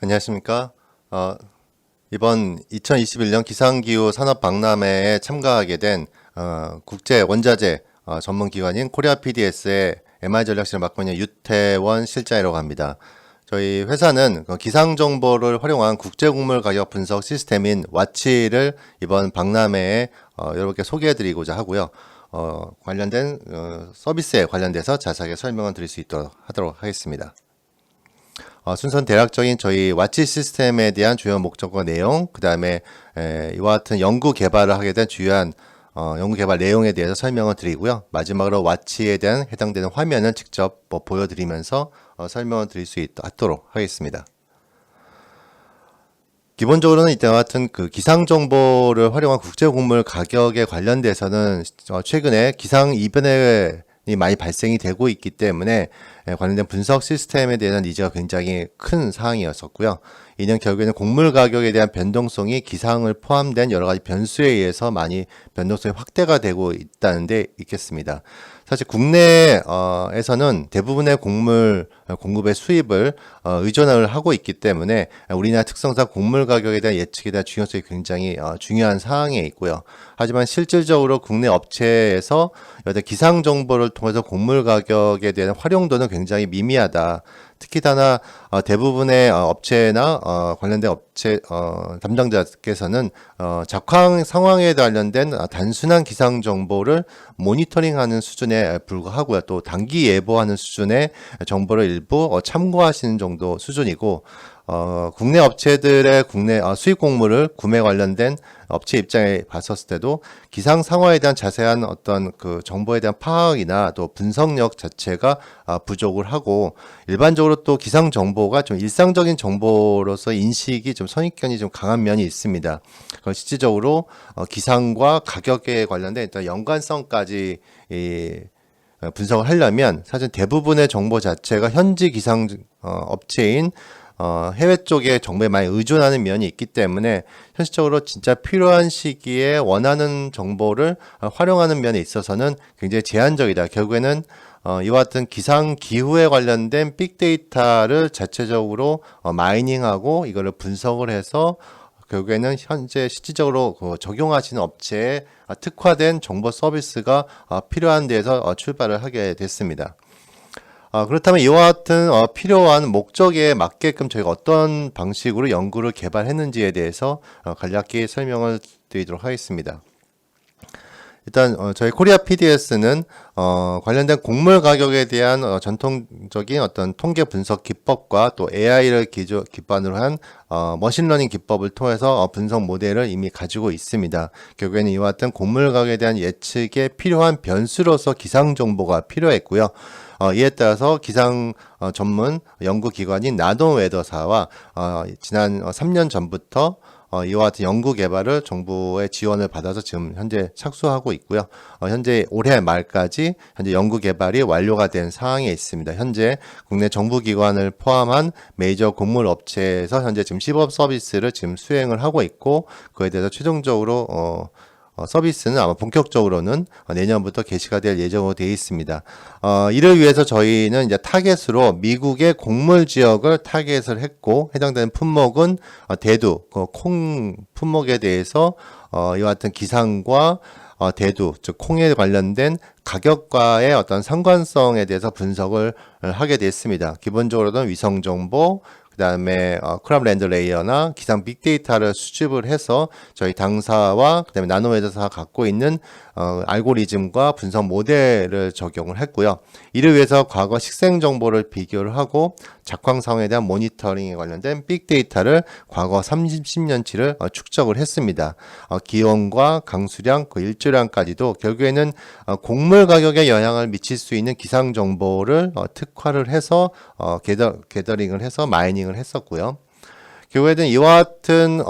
안녕하십니까. 이번 2021년 기상기후 산업박람회에 참가하게 된 국제 원자재 전문기관인 코리아 PDS의 MI 전략실을 맡고 있는 유태원 실장이라고 합니다. 저희 회사는 기상 정보를 활용한 국제 곡물 가격 분석 시스템인 와치를 이번 박람회에 여러분께 소개해드리고자 하고요. 관련된 서비스에 관련돼서 자세하게 설명을 드릴 수 있도록 하도록 하겠습니다. 순서는 대략적인 저희 와치 시스템에 대한 주요 목적과 내용, 그 다음에 이와 같은 연구 개발을 하게 된 주요한 연구 개발 내용에 대해서 설명을 드리고요. 마지막으로 와치에 대한 해당되는 화면을 직접 보여드리면서 설명을 드릴 수 있도록 하겠습니다. 기본적으로는 이때와 같은 그 기상 정보를 활용한 국제 곡물 가격에 관련돼서는 최근에 기상 이변이 많이 발생이 되고 있기 때문에 관련된 분석 시스템에 대한 니즈가 굉장히 큰 사항이었었고요. 이는 결국에는 곡물 가격에 대한 변동성이 기상을 포함된 여러 가지 변수에 의해서 많이 변동성이 확대가 되고 있다는 데 있겠습니다. 사실 국내에서는 대부분의 곡물 공급의 수입을 의존을 하고 있기 때문에 우리나라 특성상 곡물 가격에 대한 예측에 대한 중요성이 굉장히 중요한 사항에 있고요. 하지만 실질적으로 국내 업체에서 여러 기상 정보를 통해서 곡물 가격에 대한 활용도는 굉장히 미미하다. 특히나 대부분의 업체나 관련된 업체 담당자께서는 작황 상황에 관련된 단순한 기상 정보를 모니터링하는 수준에 불과하고요. 또 단기 예보하는 수준의 정보를 일부 참고하시는 정도 수준이고, 국내 업체들의 국내 수입 곡물을 구매 관련된 업체 입장에 봤었을 때도 기상 상황에 대한 자세한 어떤 그 정보에 대한 파악이나 또 분석력 자체가 부족을 하고, 일반적으로 또 기상 정보가 좀 일상적인 정보로서 인식이 좀 선입견이 좀 강한 면이 있습니다. 실질적으로 기상과 가격에 관련된 일단 연관성까지 분석을 하려면 사실 대부분의 정보 자체가 현지 기상 업체인 해외 쪽에 정보에 많이 의존하는 면이 있기 때문에 현실적으로 진짜 필요한 시기에 원하는 정보를 활용하는 면에 있어서는 굉장히 제한적이다. 결국에는 이와 같은 기상 기후에 관련된 빅데이터를 자체적으로 마이닝하고 이거를 분석을 해서 결국에는 현재 실질적으로 적용하시는 업체에 특화된 정보 서비스가 필요한 데에서 출발을 하게 됐습니다. 그렇다면 이와 같은 필요한 목적에 맞게끔 저희가 어떤 방식으로 연구를 개발했는지에 대해서 간략히 설명을 드리도록 하겠습니다. 일단 저희 코리아 PDS는 관련된 곡물 가격에 대한 전통적인 어떤 통계 분석 기법과 또 AI를 기반으로 한 머신러닝 기법을 통해서 분석 모델을 이미 가지고 있습니다. 결국에는 이와 같은 곡물 가격에 대한 예측에 필요한 변수로서 기상 정보가 필요했고요. 이에 따라서 기상 전문 연구기관인 나노웨더사와 지난 3년 전부터 이와 같은 연구 개발을 정부의 지원을 받아서 지금 현재 착수하고 있고요. 현재 올해 말까지 현재 연구 개발이 완료가 된 상황에 있습니다. 현재 국내 정부기관을 포함한 메이저 곡물 업체에서 현재 지금 시범 서비스를 지금 수행을 하고 있고, 그에 대해서 최종적으로 서비스는 아마 본격적으로는 내년부터 개시가 될 예정으로 되어 있습니다. 이를 위해서 저희는 이제 타겟으로 미국의 곡물 지역을 타겟을 했고, 해당되는 품목은 대두, 콩 품목에 대해서 이와 같은 기상과 대두, 즉 콩에 관련된 가격과의 어떤 상관성에 대해서 분석을 하게 됐습니다. 기본적으로는 위성 정보, 그 다음에 크랍랜드 레이어나 기상 빅데이터를 수집을 해서 저희 당사와 그 다음에 나노웨더사가 갖고 있는 알고리즘과 분석 모델을 적용을 했고요. 이를 위해서 과거 식생 정보를 비교를 하고 작황 상황에 대한 모니터링에 관련된 빅데이터를 과거 30년치를 축적을 했습니다. 기온과 강수량, 그 일조량까지도 결국에는 곡물 가격에 영향을 미칠 수 있는 기상 정보를 특화를 해서 게더링을 해서 마이닝을 했었고요. 결국에는 이와 같은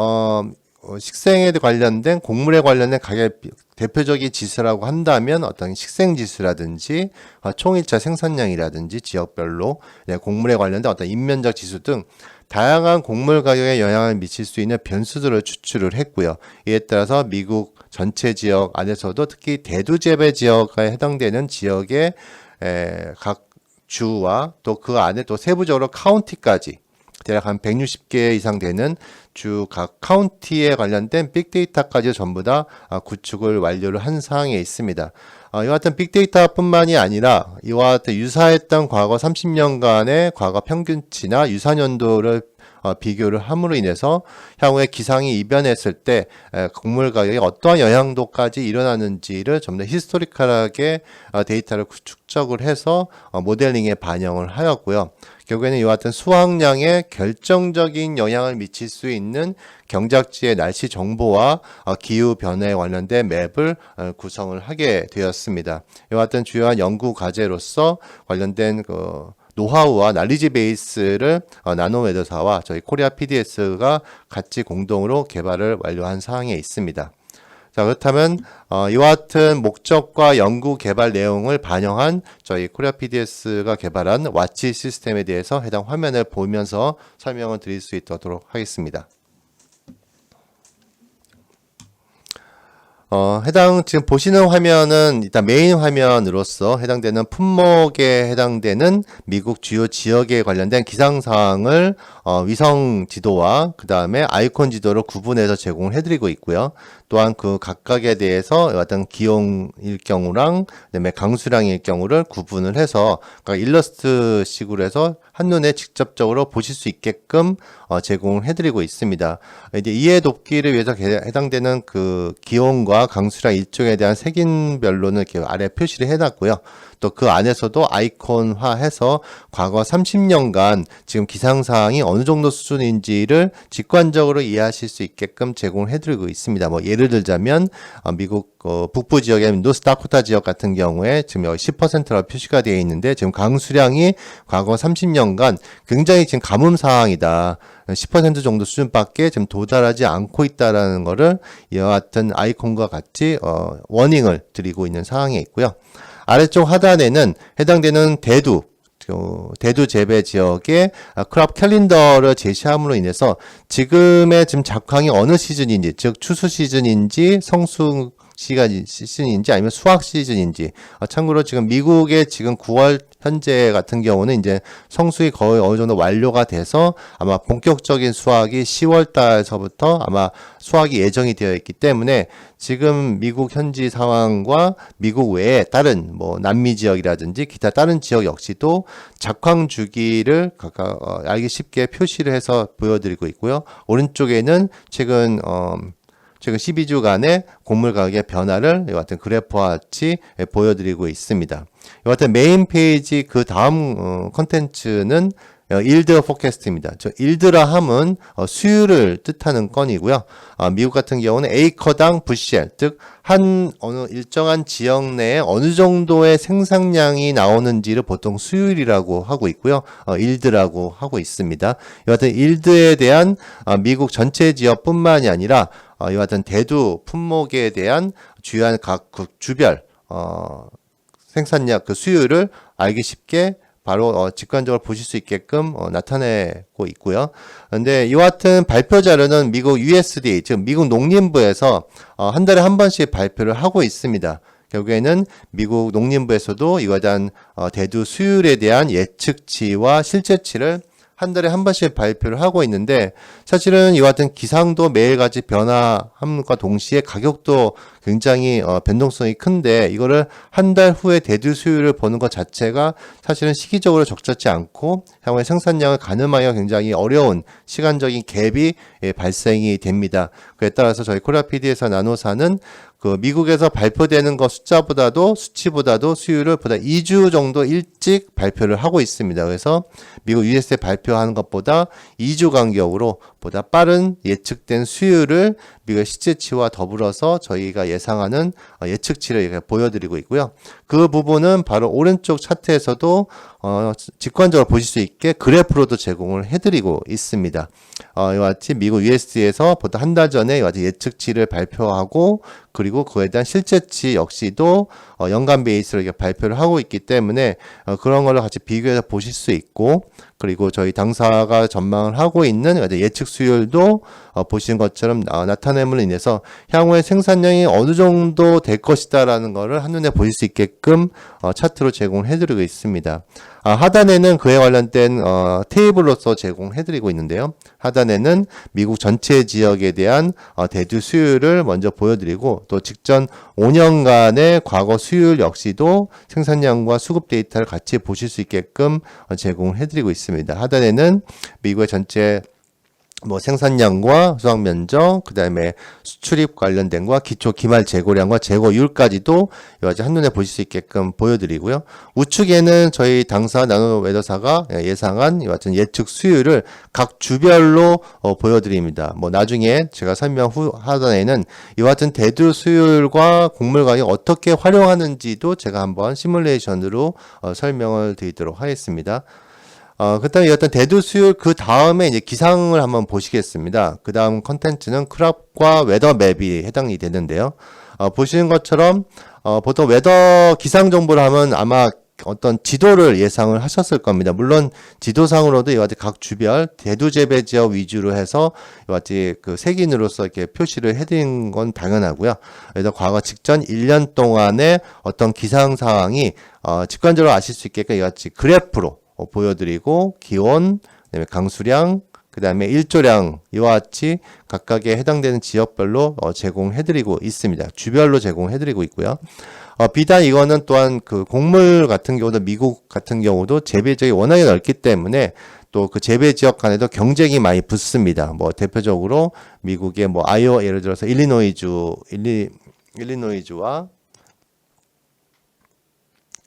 식생에 관련된 곡물에 관련된 가격 대표적인 지수라고 한다면 어떤 식생 지수라든지 총일차 생산량이라든지 지역별로 곡물에 관련된 어떤 인면적 지수 등 다양한 곡물 가격에 영향을 미칠 수 있는 변수들을 추출을 했고요. 이에 따라서 미국 전체 지역 안에서도 특히 대두재배 지역에 해당되는 지역의 각 주와 또 그 안에 또 세부적으로 카운티까지 대략 한 160개 이상 되는 주 각 카운티에 관련된 빅데이터까지 전부 다 구축을 완료를 한 상황에 있습니다. 이와 같은 빅데이터뿐만이 아니라 이와 같은 유사했던 과거 30년간의 과거 평균치나 유사 년도를 비교를 함으로 인해서 향후에 기상이 이변했을 때 곡물 가격에 어떠한 영향도까지 일어나는지를 좀 더 히스토리컬하게 데이터를 축적을 해서 모델링에 반영을 하였고요. 결국에는 이와 같은 수확량에 결정적인 영향을 미칠 수 있는 경작지의 날씨 정보와 기후 변화에 관련된 맵을 구성을 하게 되었습니다. 이와 같은 주요한 연구 과제로서 관련된 노하우와 날리지 베이스를 나노웨더사와 저희 코리아 PDS가 같이 공동으로 개발을 완료한 사항에 있습니다. 자, 그렇다면 이와 같은 목적과 연구 개발 내용을 반영한 저희 코리아 PDS가 개발한 와치 시스템에 대해서 해당 화면을 보면서 설명을 드릴 수 있도록 하겠습니다. 해당 지금 보시는 화면은 일단 메인 화면으로서 해당되는 품목에 해당되는 미국 주요 지역에 관련된 기상 사항을 위성 지도와 그 다음에 아이콘 지도로 구분해서 제공을 해드리고 있고요. 또한 그 각각에 대해서 어떤 기온일 경우랑 그다음에 강수량일 경우를 구분을 해서 일러스트 식으로 해서 한눈에 직접적으로 보실 수 있게끔 제공을 해드리고 있습니다. 이제 이해 돕기를 위해서 해당되는 그 기온과 강수량 일정에 대한 색인별로는 이렇게 아래 표시를 해놨고요. 또 그 안에서도 아이콘화해서 과거 30년간 지금 기상사항이 어느 정도 수준인지를 직관적으로 이해하실 수 있게끔 제공을 해드리고 있습니다. 뭐 예를 들자면 미국 북부 지역의 노스다코타 지역 같은 경우에 지금 여기 10%라고 표시가 되어 있는데 지금 강수량이 과거 30년간 굉장히 지금 가뭄 상황이다. 10% 정도 수준밖에 지금 도달하지 않고 있다라는 거를 이와 같은 아이콘과 같이 워닝을 드리고 있는 상황에 있고요. 아래쪽 하단에는 해당되는 대두 재배 지역의 크롭 캘린더를 제시함으로 인해서 지금의 지금 작황이 어느 시즌인지, 즉 추수 시즌인지 성수 시즌인지 아니면 수확 시즌인지. 참고로 지금 미국의 지금 9월 현재 같은 경우는 이제 성수기 거의 어느 정도 완료가 돼서 아마 본격적인 수확이 10월 달서부터 아마 수확이 예정이 되어 있기 때문에 지금 미국 현지 상황과 미국 외에 다른 뭐 남미 지역이라든지 기타 다른 지역 역시도 작황 주기를 각각 알기 쉽게 표시를 해서 보여드리고 있고요. 오른쪽에는 최근 12주간의 곡물 가격의 변화를 이와 같은 그래프와 같이 보여드리고 있습니다. 이와 같은 메인 페이지 그 다음 컨텐츠는 일드 포캐스트입니다. 저 일드라 함은 수율을 뜻하는 건이고요. 미국 같은 경우는 에이커당 부시엘, 즉 한 어느 일정한 지역 내에 어느 정도의 생산량이 나오는지를 보통 수율이라고 하고 있고요. 일드라고 하고 있습니다. 이와 같은 일드에 대한 미국 전체 지역뿐만이 아니라 이와 같은 대두 품목에 대한 주요한 각 주별 생산량 그 수율을 알기 쉽게 바로 직관적으로 보실 수 있게끔 나타내고 있고요. 근데 이와 같은 발표 자료는 미국 USDA, 즉 미국 농림부에서 한 달에 한 번씩 발표를 하고 있습니다. 결국에는 미국 농림부에서도 이와 대한 대두 수율에 대한 예측치와 실제치를 한 달에 한 번씩 발표를 하고 있는데 사실은 이와 같은 기상도 매일같이 변화함과 동시에 가격도 굉장히 변동성이 큰데 이거를 한 달 후에 대두 수율을 보는 것 자체가 사실은 시기적으로 적절치 않고 향후에 생산량을 가늠하기가 굉장히 어려운 시간적인 갭이 발생이 됩니다. 그에 따라서 저희 코리아 PD에서 나노사는 그 미국에서 발표되는 것 숫자보다도 수치보다도 수율을 보다 2주 정도 일찍 발표를 하고 있습니다. 그래서 미국 US에 발표하는 것보다 2주 간격으로 보다 빠른 예측된 수율을 미국의 실제치와 더불어서 저희가 예상하는 예측치를 보여드리고 있고요. 그 부분은 바로 오른쪽 차트에서도 직관적으로 보실 수 있게 그래프로도 제공을 해드리고 있습니다. 이와 같이 미국 USD에서 보다 한 달 전에 이와 같이 예측치를 발표하고 그리고 그에 대한 실제치 역시도 연간 베이스로 이렇게 발표를 하고 있기 때문에 그런 걸로 같이 비교해서 보실 수 있고 그리고 저희 당사가 전망을 하고 있는 예측 수율도 보시는 것처럼 나타냄으로 인해서 향후에 생산량이 어느 정도 될 것이다라는 거를 한눈에 보실 수 있게끔 차트로 제공을 해드리고 있습니다. 하단에는 그에 관련된 테이블로서 제공해드리고 있는데요. 하단에는 미국 전체 지역에 대한 대두 수율을 먼저 보여드리고 또 직전 5년간의 과거 수율 역시도 생산량과 수급 데이터를 같이 보실 수 있게끔 제공을 해드리고 있습니다. 하단에는 미국의 전체 생산량과 수확 면적, 그 다음에 수출입 관련된 과 기초 기말 재고량과 재고율까지도 여기까지 한눈에 보실 수 있게끔 보여드리고요. 우측에는 저희 당사 나노웨더사가 예상한 이와 같은 예측 수율을 각 주별로 보여드립니다. 나중에 제가 설명 후 하단에는 이와 같은 대두 수율과 곡물 가격 어떻게 활용하는지도 제가 한번 시뮬레이션으로 설명을 드리도록 하겠습니다. 그 다음에 어떤 대두 수율 그 다음에 이제 기상을 한번 보시겠습니다. 그 다음 컨텐츠는 크롭과 웨더 맵이 해당이 되는데요. 보시는 것처럼, 보통 웨더 기상 정보를 하면 아마 어떤 지도를 예상을 하셨을 겁니다. 물론 지도상으로도 이와 같이 각 주별 대두 재배 지역 위주로 해서 이와 같이 그 색인으로서 이렇게 표시를 해드린 건 당연하고요. 그래서 과거 직전 1년 동안의 어떤 기상 상황이 직관적으로 아실 수 있게끔 이와 같이 그래프로 보여드리고 기온, 그다음에 강수량, 그 다음에 일조량 이와 같이 각각에 해당되는 지역별로 제공해드리고 있습니다. 주별로 제공해드리고 있고요. 비단 이거는 또한 그 곡물 같은 경우도 미국 같은 경우도 재배 지역이 워낙에 넓기 때문에 또 그 재배 지역 간에도 경쟁이 많이 붙습니다. 대표적으로 미국의 아이오와 예를 들어서 일리노이주와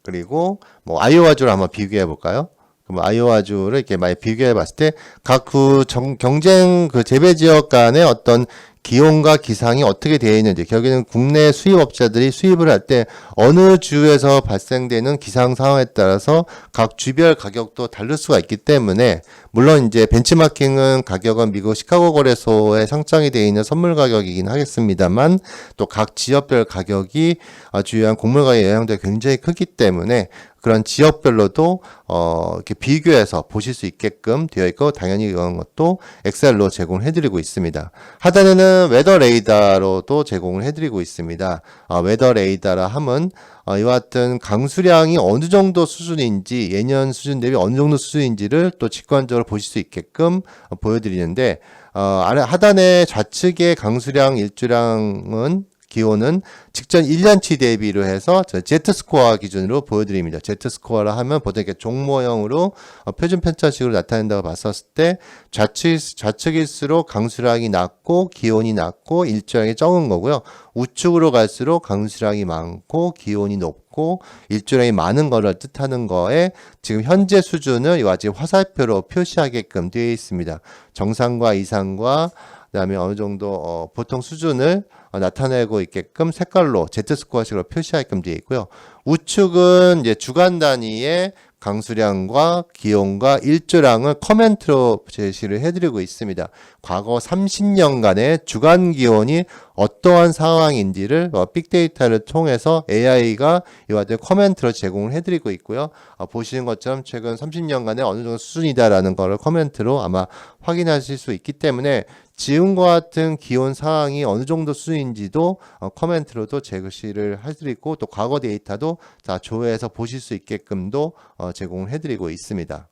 그리고 아이오와주를 한번 비교해 볼까요? 그럼 아이오와주를 이렇게 많이 비교해 봤을 때 각 그 경쟁 그 재배 지역 간의 어떤 기온과 기상이 어떻게 되어 있는지, 결국에는 국내 수입업자들이 수입을 할 때 어느 주에서 발생되는 기상 상황에 따라서 각 주별 가격도 다를 수가 있기 때문에, 물론 이제 벤치마킹은 가격은 미국 시카고 거래소에 상장이 되어 있는 선물 가격이긴 하겠습니다만, 또 각 지역별 가격이 주요한 곡물 가격에 영향도 굉장히 크기 때문에 그런 지역별로도 이렇게 비교해서 보실 수 있게끔 되어 있고, 당연히 이런 것도 엑셀로 제공을 해드리고 있습니다. 하단에는 웨더 레이더로도 제공을 해드리고 있습니다. 웨더 레이더라 함은 이와 같은 강수량이 어느 정도 수준인지, 예년 수준 대비 어느 정도 수준인지를 또 직관적으로 보실 수 있게끔 보여드리는데, 하단의 좌측의 강수량 일조량은 기온은 직전 1년치 대비로 해서 Z스코어 기준으로 보여드립니다. Z스코어라 하면 보통 이렇게 종모형으로 표준 편차식으로 나타낸다고 봤었을 때 좌측일수록 강수량이 낮고 기온이 낮고 일조량이 적은 거고요. 우측으로 갈수록 강수량이 많고 기온이 높고 일조량이 많은 거를 뜻하는 거에 지금 현재 수준을 이와 같이 화살표로 표시하게끔 되어 있습니다. 정상과 이상과 그다음에 어느 정도 보통 수준을 나타내고 있게끔 색깔로 Z스코어식으로 표시하게끔 되어 있고요. 우측은 이제 주간 단위의 강수량과 기온과 일조량을 커멘트로 제시를 해드리고 있습니다. 과거 30년간의 주간 기온이 어떠한 상황인지를 빅데이터를 통해서 AI가 이와 같은 커멘트로 제공을 해드리고 있고요. 보시는 것처럼 최근 30년간의 어느 정도 수준이다라는 것을 커멘트로 아마 확인하실 수 있기 때문에 지금과 같은 기온 상황이 어느 정도 수준인지도 커멘트로도 제시를 해드리고, 또 과거 데이터도 다 조회해서 보실 수 있게끔도 제공을 해드리고 있습니다.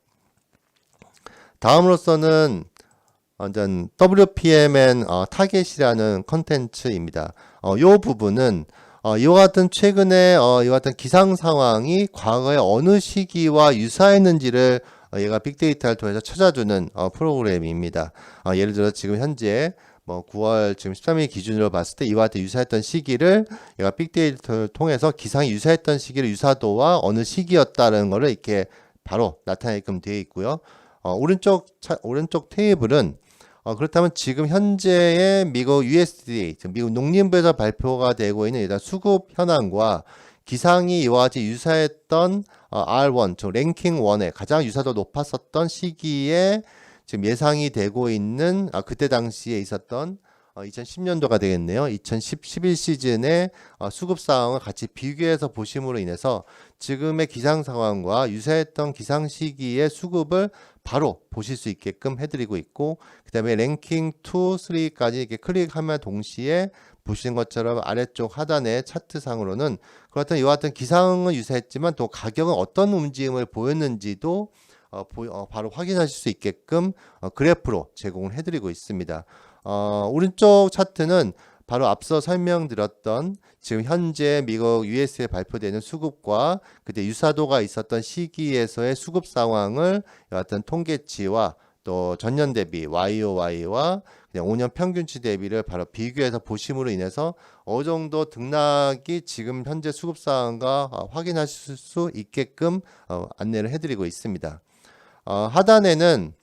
다음으로서는 완전 WPMN 타겟이라는 컨텐츠입니다. 이 부분은 이와 같은 최근에 이와 같은 기상 상황이 과거의 어느 시기와 유사했는지를 얘가 빅데이터를 통해서 찾아주는 프로그램입니다. 예를 들어 지금 현재 9월 지금 13일 기준으로 봤을 때 이와 같은 유사했던 시기를 얘가 빅데이터를 통해서 기상이 유사했던 시기를 유사도와 어느 시기였다는 것을 이렇게 바로 나타내게끔 되어 있고요. 오른쪽 테이블은 그렇다면 지금 현재의 미국 USDA, 미국 농림부에서 발표가 되고 있는 일단 수급 현황과 기상이 이와 같이 유사했던 R1, 즉 랭킹 1에 가장 유사도 높았었던 시기에 지금 예상이 되고 있는 그때 당시에 있었던 2010년도가 되겠네요. 2011 시즌의 수급 상황을 같이 비교해서 보심으로 인해서 지금의 기상 상황과 유사했던 기상 시기의 수급을 바로 보실 수 있게끔 해드리고 있고, 그 다음에 랭킹 2, 3까지 이렇게 클릭하면 동시에 보시는 것처럼 아래쪽 하단의 차트상으로는 그렇다면 이와 같은 기상은 유사했지만 또 가격은 어떤 움직임을 보였는지도 바로 확인하실 수 있게끔 그래프로 제공을 해드리고 있습니다. 오른쪽 차트는 바로 앞서 설명드렸던 지금 현재 미국 US에 발표되는 수급과 그때 유사도가 있었던 시기에서의 수급 상황을 어떤 통계치와 또 전년 대비 YOY와 그냥 5년 평균치 대비를 바로 비교해서 보심으로 인해서 어느 정도 등락이 지금 현재 수급 상황과 확인하실 수 있게끔 안내를 해드리고 있습니다. 하단에는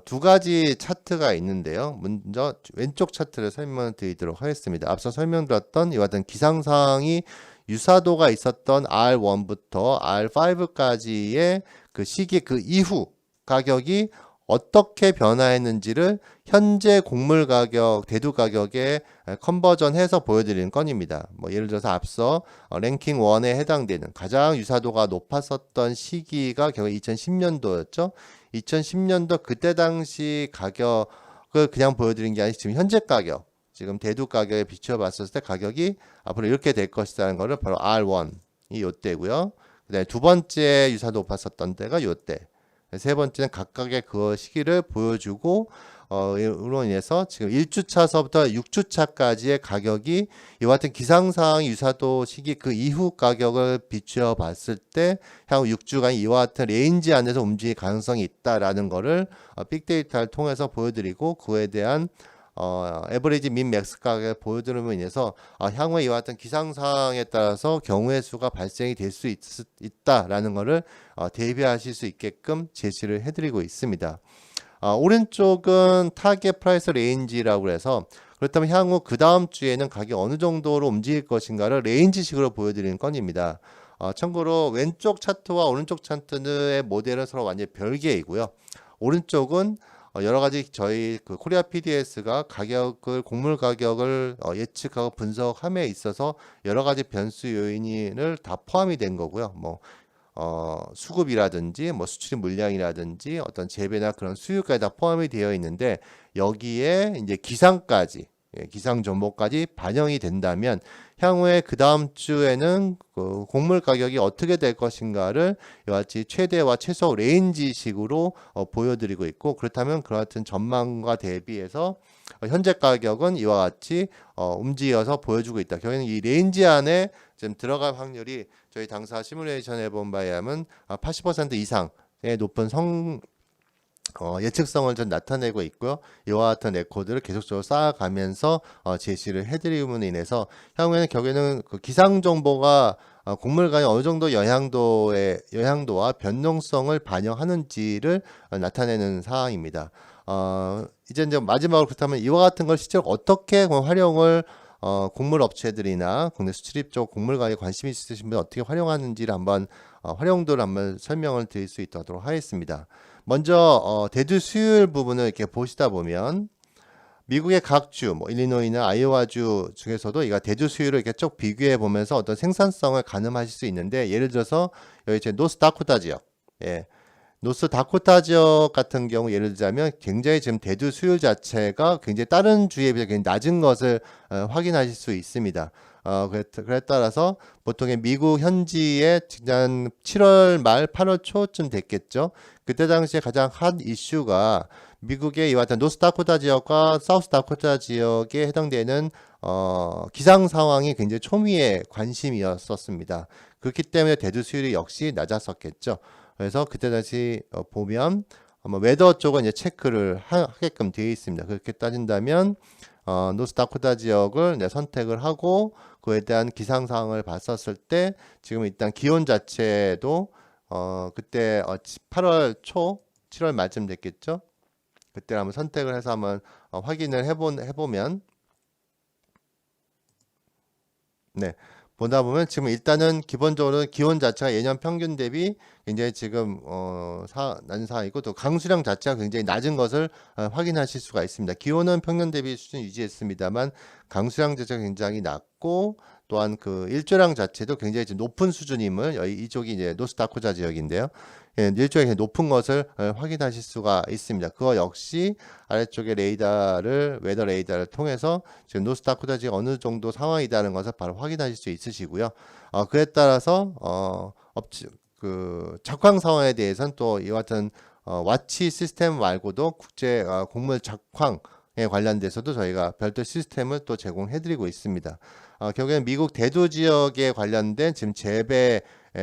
두 가지 차트가 있는데요. 먼저 왼쪽 차트를 설명드리도록 하겠습니다. 앞서 설명드렸던 이와 같은 기상상이 유사도가 있었던 R1부터 R5까지의 그 시기 그 이후 가격이 어떻게 변화했는지를 현재 곡물 가격, 대두 가격에 컨버전해서 보여드리는 건입니다. 뭐 예를 들어서 앞서 랭킹 1에 해당되는 가장 유사도가 높았었던 시기가 결국 2010년도였죠. 2010년도 그때 당시 가격을 그냥 보여드린 게 아니라 지금 현재 가격, 지금 대두 가격에 비추어 봤을 때 가격이 앞으로 이렇게 될 것이라는 것을 바로 R1이 요때고요. 그다음에 두 번째 유사도 높았었던 때가 요때. 세 번째는 각각의 그 시기를 보여주고 이로 인해서 지금 1주차서부터 6주차까지의 가격이 이와 같은 기상상황 유사도 시기 그 이후 가격을 비추어 봤을 때 향후 6주간 이와 같은 레인지 안에서 움직일 가능성이 있다라는 것을 빅데이터를 통해서 보여드리고 그에 대한 에버리지 민 맥스 가격을 보여드림으로 인해서 향후에 이와 같은 기상상황에 따라서 경우의 수가 발생이 될 수 있다라는 것을 대비하실 수 있게끔 제시를 해드리고 있습니다. 오른쪽은 타겟 프라이스 레인지라고 해서 그렇다면 향후 그 다음 주에는 가격이 어느 정도로 움직일 것인가를 레인지식으로 보여드리는 건입니다. 참고로 왼쪽 차트와 오른쪽 차트의 모델은 서로 완전히 별개이고요. 오른쪽은 여러 가지 저희 그 코리아 PDS가 가격을 곡물 가격을 예측하고 분석함에 있어서 여러 가지 변수 요인을 다 포함이 된 거고요. 뭐 수급이라든지 뭐 수출입 물량이라든지 어떤 재배나 그런 수요까지 다 포함이 되어 있는데 여기에 이제 기상까지 기상 정보까지 반영이 된다면 향후에 그 다음 주에는 그 곡물 가격이 어떻게 될 것인가를 이와 같이 최대와 최소 레인지식으로 보여드리고 있고 그렇다면 그와 같은 전망과 대비해서 현재 가격은 이와 같이 움직여서 보여주고 있다. 결국에는 이 레인지 안에 지금 들어갈 확률이 저희 당사 시뮬레이션 해본 바에 의하면 80% 이상의 높은 예측성을 좀 나타내고 있고요. 이와 같은 레코드를 계속적으로 쌓아가면서 제시를 해드림으로 인해서 향후에는 결국에는 그 기상 정보가 곡물가의 어느 정도 영향도와 변동성을 반영하는지를 나타내는 사항입니다. 이제 마지막으로 그렇다면 이와 같은 걸 실제로 어떻게 활용을 곡물 업체들이나 국내 수출입 쪽 곡물가에 관심이 있으신 분 어떻게 활용하는지를 한번 활용도를 한번 설명을 드릴 수 있도록 하겠습니다. 먼저 대두 수율 부분을 이렇게 보시다 보면 미국의 각 주, 뭐 일리노이나 아이오와주 중에서도 이가 대두 수율을 이렇게 쭉 비교해 보면서 어떤 생산성을 가늠하실 수 있는데 예를 들어서 여기 제 노스다코타 지역, 노스다코타 지역 같은 경우 예를 들자면 굉장히 지금 대두 수율 자체가 굉장히 다른 주에 비해 굉장히 낮은 것을 확인하실 수 있습니다. 그래 따라서 보통의 미국 현지의 지난 7월 말 8월 초쯤 됐겠죠. 그때 당시에 가장 핫 이슈가 미국의 이와 같은 노스다코타 지역과 사우스다코타 지역에 해당되는 기상 상황이 굉장히 초미의 관심이었었습니다. 그렇기 때문에 대두 수율이 역시 낮았었겠죠. 그래서 그때 다시 보면 아마 웨더 쪽은 이제 체크를 하게끔 되어 있습니다. 그렇게 따진다면 노스다코타 지역을 선택을 하고 그에 대한 기상 상황을 봤었을 때 지금 일단 기온 자체도 그때 8월 초 7월 말쯤 됐겠죠. 그때 한번 선택을 해서 한번 확인을 해보면 보다 보면 지금 일단은 기본적으로 기온 자체가 예년 평균 대비 굉장히 지금 낮은 상황이고 또 강수량 자체가 굉장히 낮은 것을 확인하실 수가 있습니다. 기온은 평년 대비 수준 유지했습니다만 강수량 자체가 굉장히 낮고 또한 그 일조량 자체도 굉장히 지금 높은 수준임을 이쪽이 이제 노스다코타 지역인데요. 예, 일조량이 높은 것을 확인하실 수가 있습니다. 그거 역시 아래쪽에 웨더 레이더를 통해서 지금 노스다코타 지역 어느 정도 상황이다는 것을 바로 확인하실 수 있으시고요. 그에 따라서 그 작황 상황에 대해서는 또 이와 같은 와치 시스템 말고도 국제 곡물 작황에 관련돼서도 저희가 별도 시스템을 또 제공해드리고 있습니다. 결국에는 미국 대도 지역에 관련된 지금 재배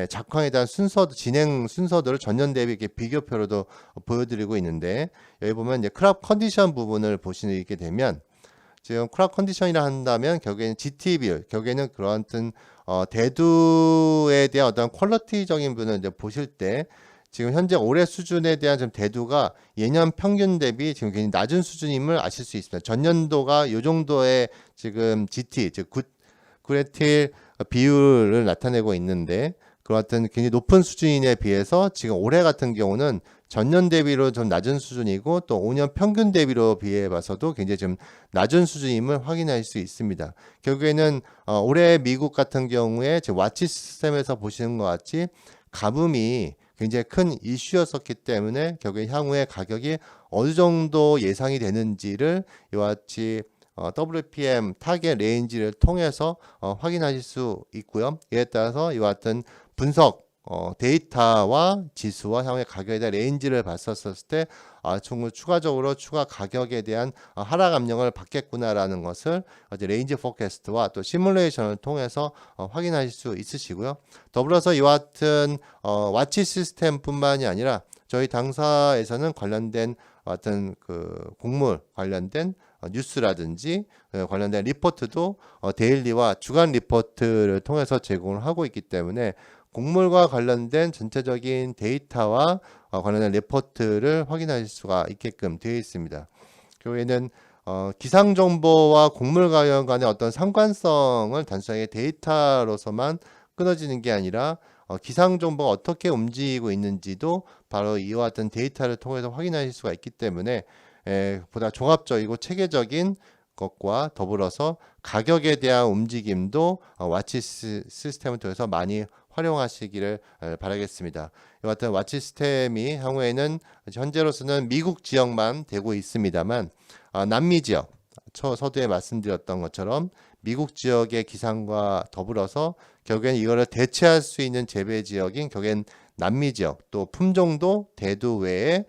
작황에 대한 진행 순서들을 전년 대비 이렇게 비교표로도 보여드리고 있는데 여기 보면 이제 크랍 컨디션 부분을 보시게 되면 지금 크랍 컨디션이라 한다면 결국에는 GT 비율, 결국에는 그런 대두에 대한 어떤 퀄리티적인 부분을 이제 보실 때 지금 현재 올해 수준에 대한 좀 대두가 예년 평균 대비 지금 굉장히 낮은 수준임을 아실 수 있습니다. 전년도가 이 정도의 지금 GT, 즉 구레틸 비율을 나타내고 있는데 그와 같은 굉장히 높은 수준에 비해서 지금 올해 같은 경우는 전년 대비로 좀 낮은 수준이고 또 5년 평균 대비로 비해 봐서도 굉장히 좀 낮은 수준임을 확인할 수 있습니다. 결국에는 올해 미국 같은 경우에 지금 와치 시스템에서 보시는 것 같이 가뭄이 굉장히 큰 이슈였었기 때문에 결국에 향후에 가격이 어느 정도 예상이 되는지를 이와 같이 WPM 타겟 레인지를 통해서 확인하실 수 있고요. 이에 따라서 이와 같은 분석 데이터와 지수와 향후의 가격에 대한 레인지를 봤었을 때 추가적으로 추가 가격에 대한 하락 압력을 받겠구나라는 것을 이제 레인지 포캐스트와 또 시뮬레이션을 통해서 확인하실 수 있으시고요. 더불어서 이와 같은 와치 시스템뿐만이 아니라 저희 당사에서는 관련된 어떤 그 곡물 관련된 뉴스라든지 관련된 리포트도 데일리와 주간 리포트를 통해서 제공을 하고 있기 때문에 곡물과 관련된 전체적인 데이터와 관련된 리포트를 확인하실 수가 있게끔 되어 있습니다. 결국에는 기상 정보와 곡물 가격 간의 어떤 상관성을 단순하게 데이터로서만 끊어지는 게 아니라 기상 정보가 어떻게 움직이고 있는지도 바로 이와 같은 데이터를 통해서 확인하실 수가 있기 때문에 보다 종합적이고 체계적인 것과 더불어서 가격에 대한 움직임도 와치 시스템을 통해서 많이 활용하시기를 바라겠습니다. 이와 같은 와치 시스템이 향후에는 현재로서는 미국 지역만 되고 있습니다만 남미 지역, 서두에 말씀드렸던 것처럼 미국 지역의 기상과 더불어서 결국엔 이거를 대체할 수 있는 재배 지역인 결국엔 남미 지역 또 품종도 대두 외에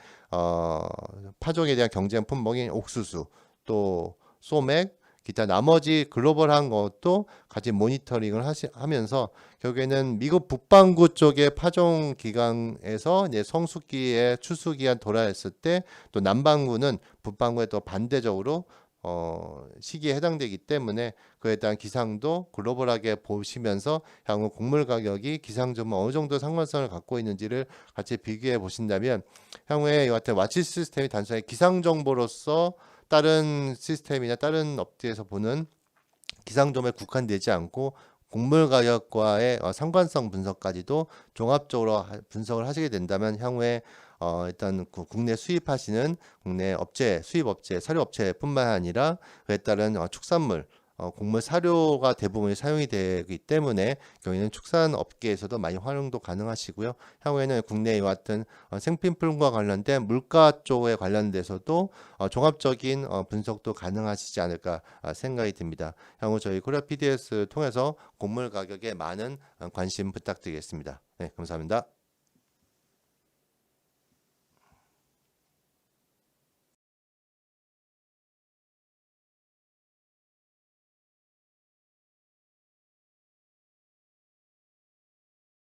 파종에 대한 경쟁 품목인 옥수수 또 소맥 기타 나머지 글로벌한 것도 같이 모니터링을 하면서 결국에는 미국 북반구 쪽의 파종 기간에서 이제 성숙기에 추수기간 돌아했을 때 또 남반구는 북반구에 또 반대적으로 시기에 해당되기 때문에 그에 대한 기상도 글로벌하게 보시면서 향후 곡물 가격이 기상점은 어느 정도 상관성을 갖고 있는지를 같이 비교해 보신다면 향후에 이와 같은 와치 시스템이 단순히 기상 정보로서 다른 시스템이나 다른 업체에서 보는 기상점에 국한되지 않고 곡물 가격과의 상관성 분석까지도 종합적으로 분석을 하시게 된다면 향후에 일단 국내 수입하시는 국내 업체, 수입 업체, 사료 업체뿐만 아니라 그에 따른 축산물, 곡물 사료가 대부분이 사용이 되기 때문에 경우에는 축산 업계에서도 많이 활용도 가능하시고요. 향후에는 국내에 같은 생필품과 관련된 물가 쪽에 관련돼서도 종합적인 분석도 가능하시지 않을까 생각이 듭니다. 향후 저희 코리아 PDS 통해서 곡물 가격에 많은 관심 부탁드리겠습니다. 네, 감사합니다.